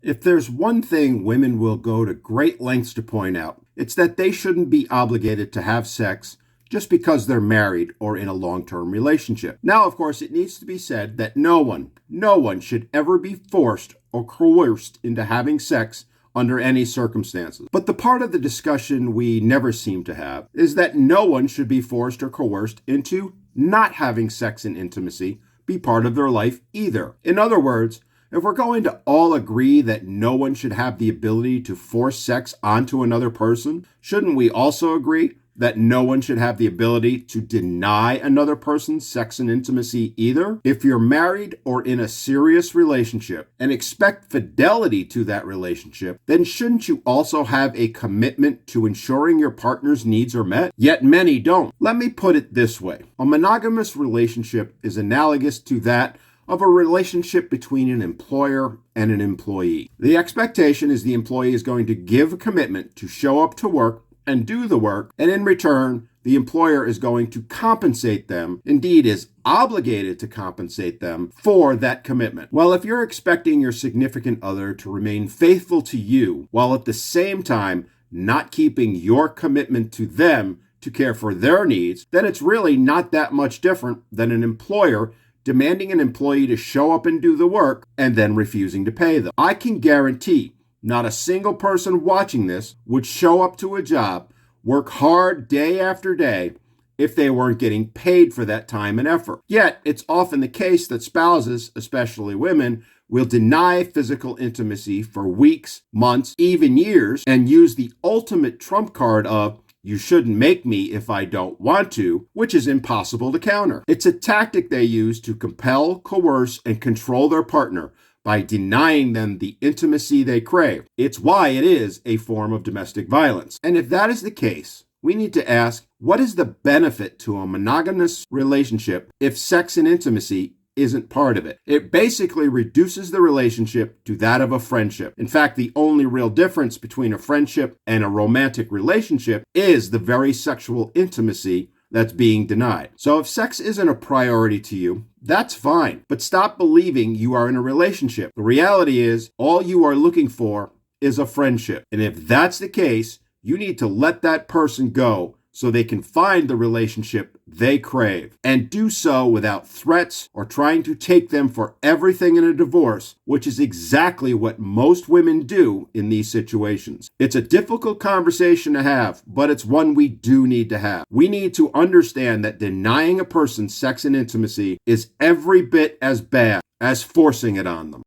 If there's one thing women will go to great lengths to point out, it's that they shouldn't be obligated to have sex just because they're married or in a long-term relationship. Now, of course, it needs to be said that no one should ever be forced or coerced into having sex under any circumstances. But the part of the discussion we never seem to have is that no one should be forced or coerced into not having sex and intimacy be part of their life either. In other words, if we're going to all agree that no one should have the ability to force sex onto another person, shouldn't we also agree that no one should have the ability to deny another person sex and intimacy either? If you're married or in a serious relationship and expect fidelity to that relationship, then shouldn't you also have a commitment to ensuring your partner's needs are met? Yet many don't. Let me put it this way. A monogamous relationship is analogous to that of a relationship between an employer and an employee. The expectation is the employee is going to give a commitment to show up to work and do the work, and in return, the employer is going to compensate them, indeed is obligated to compensate them for that commitment. Well, if you're expecting your significant other to remain faithful to you, while at the same time not keeping your commitment to them to care for their needs, then it's really not that much different than an employer demanding an employee to show up and do the work and then refusing to pay them. I can guarantee not a single person watching this would show up to a job, work hard day after day, if they weren't getting paid for that time and effort. Yet, it's often the case that spouses, especially women, will deny physical intimacy for weeks, months, even years, and use the ultimate trump card of, "You shouldn't make me if I don't want to," which is impossible to counter. It's a tactic they use to compel, coerce, and control their partner by denying them the intimacy they crave. It's why it is a form of domestic violence. And if that is the case, we need to ask, what is the benefit to a monogamous relationship if sex and intimacy isn't part of it? It basically reduces the relationship to that of a friendship. In fact, the only real difference between a friendship and a romantic relationship is the very sexual intimacy that's being denied. So if sex isn't a priority to you, that's fine. But stop believing you are in a relationship. The reality is, all you are looking for is a friendship. And if that's the case, you need to let that person go so they can find the relationship they crave, and do so without threats or trying to take them for everything in a divorce, which is exactly what most women do in these situations. It's a difficult conversation to have, but it's one we do need to have. We need to understand that denying a person sex and intimacy is every bit as bad as forcing it on them.